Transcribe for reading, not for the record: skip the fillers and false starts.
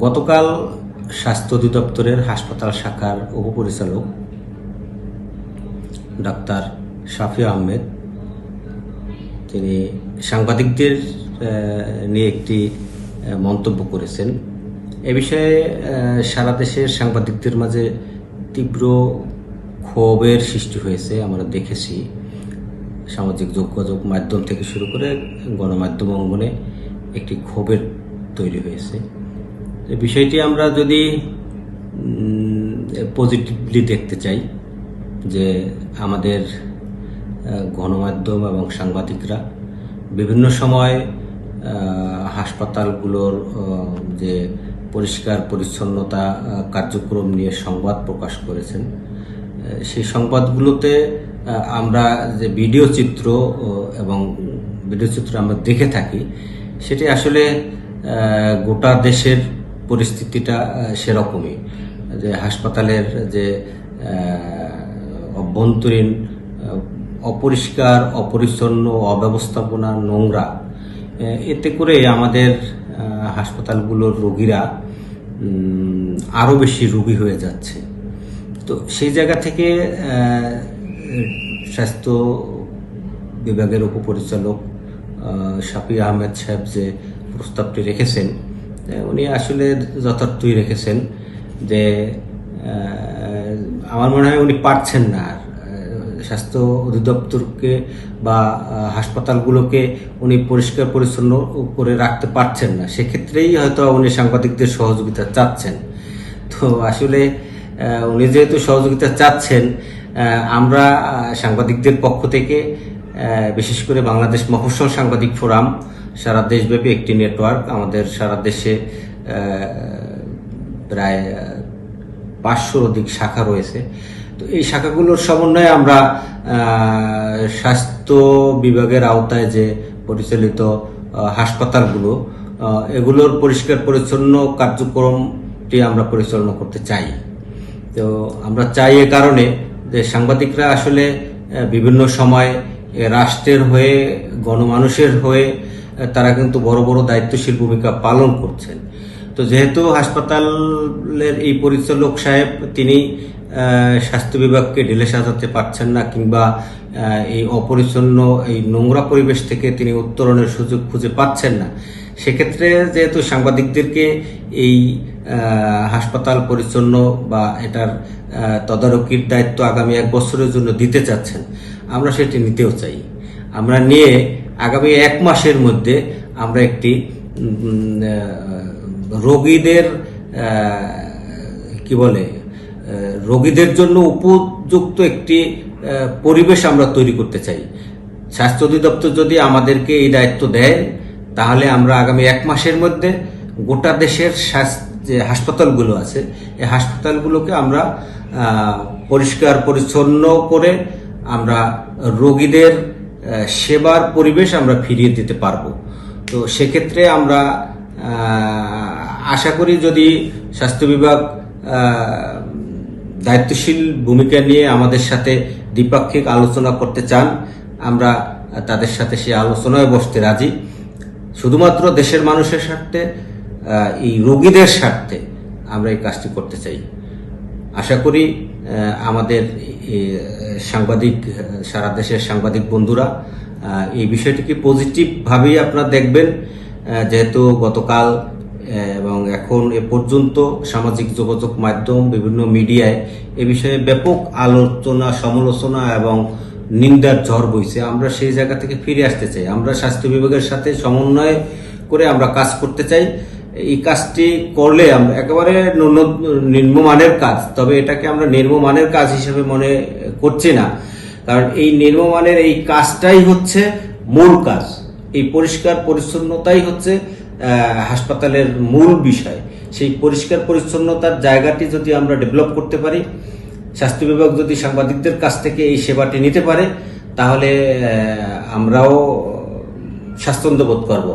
গতকাল স্বাস্থ্য অধিদপ্তরের হাসপাতাল শাখার উপপরিচালক ডাক্তার শাফিয়া আহমেদ তিনি সাংবাদিকদের নিয়ে একটি মন্তব্য করেছেন। এ বিষয়ে সারা দেশের সাংবাদিকদের মাঝে তীব্র ক্ষোভের সৃষ্টি হয়েছে। আমরা দেখেছি সামাজিক যোগাযোগ মাধ্যম থেকে শুরু করে গণমাধ্যম অঙ্গনে একটি ক্ষোভের তৈরি হয়েছে। এই বিষয়টি আমরা যদি পজিটিভলি দেখতে চাই, যে আমাদের গণমাধ্যম এবং সাংবাদিকরা বিভিন্ন সময় হাসপাতালগুলোর যে পরিষ্কার পরিচ্ছন্নতা কার্যক্রম নিয়ে সংবাদ প্রকাশ করেছেন, সেই সংবাদগুলোতে আমরা যে ভিডিও চিত্র আমরা দেখে থাকি, সেটি আসলে গোটা দেশের পরিস্থিতিটা সেরকমই, যে হাসপাতালের যে অভ্যন্তরীণ অপরিষ্কার, অপরিচ্ছন্ন, অব্যবস্থাপনা, নোংরা, এতে করে আমাদের হাসপাতালগুলোর রোগীরা আরও বেশি রোগী হয়ে যাচ্ছে। তো সেই জায়গা থেকে স্বাস্থ্য বিভাগের উপপরিচালক শাফিয়া আহমেদ সাহেব যে প্রস্তাবটি রেখেছেন, উনি আসলে যথার্থই রেখেছেন। যে আমার মনে হয় উনি পারছেন না আর স্বাস্থ্য অধিদপ্তরকে বা হাসপাতালগুলোকে উনি পরিষ্কার পরিচ্ছন্ন করে রাখতে পারছেন না। সেক্ষেত্রেই হয়তো উনি সাংবাদিকদের সহযোগিতা চাচ্ছেন। তো আসলে উনি যেহেতু সহযোগিতা চাচ্ছেন, আমরা সাংবাদিকদের পক্ষ থেকে, বিশেষ করে বাংলাদেশ মফস্বল সাংবাদিক ফোরাম, সারা দেশব্যাপী একটি নেটওয়ার্ক, আমাদের সারা দেশে প্রায় 500-র অধিক শাখা রয়েছে। তো এই শাখাগুলোর সমন্বয়ে আমরা স্বাস্থ্য বিভাগের আওতায় যে পরিচালিত হাসপাতালগুলো, এগুলোর পরিষ্কার পরিচ্ছন্ন কার্যক্রমটি আমরা পরিচালনা করতে চাই। তো আমরা চাই এ কারণে যে সাংবাদিকরা আসলে বিভিন্ন সময় রাষ্ট্রের হয়ে, গণমানুষের হয়ে তারা কিন্তু বড় বড় দায়িত্বশীল ভূমিকা পালন করছেন। তো যেহেতু হাসপাতালের এই পরিচালক সাহেব তিনি স্বাস্থ্য বিভাগকে ঢেলে সাজাতে পারছেন না, কিংবা এই অপরিচ্ছন্ন, এই নোংরা পরিবেশ থেকে তিনি উত্তরণের সুযোগ খুঁজে পাচ্ছেন না, সেক্ষেত্রে যেহেতু সাংবাদিকদেরকে এই হাসপাতাল পরিচ্ছন্ন বা এটার তদারকির দায়িত্ব আগামী 1 বছরের জন্য দিতে চাচ্ছেন, আমরা সেটি নিতেও চাই। আমরা নিয়ে আগামী 1 মাসের মধ্যে আমরা একটি রোগীদের রোগীদের জন্য উপযুক্ত একটি পরিবেশ আমরা তৈরি করতে চাই। স্বাস্থ্য অধিদপ্তর যদি আমাদেরকে এই দায়িত্ব দেয়, তাহলে আমরা আগামী 1 মাসের মধ্যে গোটা দেশের যে হাসপাতালগুলো আছে, এই হাসপাতালগুলোকে আমরা পরিষ্কার পরিচ্ছন্ন করে আমরা রোগীদের সেবার পরিবেশ আমরা ফিরিয়ে দিতে পারবো। তো সেক্ষেত্রে আমরা আশা করি, যদি স্বাস্থ্য বিভাগ দায়িত্বশীল ভূমিকা নিয়ে আমাদের সাথে দ্বিপাক্ষিক আলোচনা করতে চান, আমরা তাদের সাথে সেই আলোচনায় বসতে রাজি। শুধুমাত্র দেশের মানুষের স্বার্থে, এই রোগীদের স্বার্থে আমরা এই কাজটি করতে চাই। আশা করি আমাদের সাংবাদিক, সারা দেশের সাংবাদিক বন্ধুরা এই বিষয়টিকে পজিটিভভাবেই আপনারা দেখবেন। যেহেতু গতকাল এবং এখন এ পর্যন্ত সামাজিক যোগাযোগ মাধ্যম, বিভিন্ন মিডিয়ায় এ বিষয়ে ব্যাপক আলোচনা, সমালোচনা এবং নিন্দার ঝড় বইছে, আমরা সেই জায়গা থেকে ফিরে আসতে চাই। আমরা স্বাস্থ্য বিভাগের সাথে সমন্বয় করে আমরা কাজ করতে চাই। এই কাজটি করলে আমরা একেবারে নিম্নমানের কাজ, তবে এটাকে আমরা নিম্নমানের কাজ হিসেবে মনে করছি না, কারণ এই নিম্নমানের এই কাজটাই হচ্ছে মূল কাজ। এই পরিষ্কার পরিচ্ছন্নতাই হচ্ছে হাসপাতালের মূল বিষয়। সেই পরিষ্কার পরিচ্ছন্নতার জায়গাটি যদি আমরা ডেভেলপ করতে পারি, স্বাস্থ্য বিভাগ যদি সাংবাদিকদের কাছ থেকে এই সেবাটি নিতে পারে, তাহলে আমরাও স্বাচ্ছন্দ্য বোধ করব।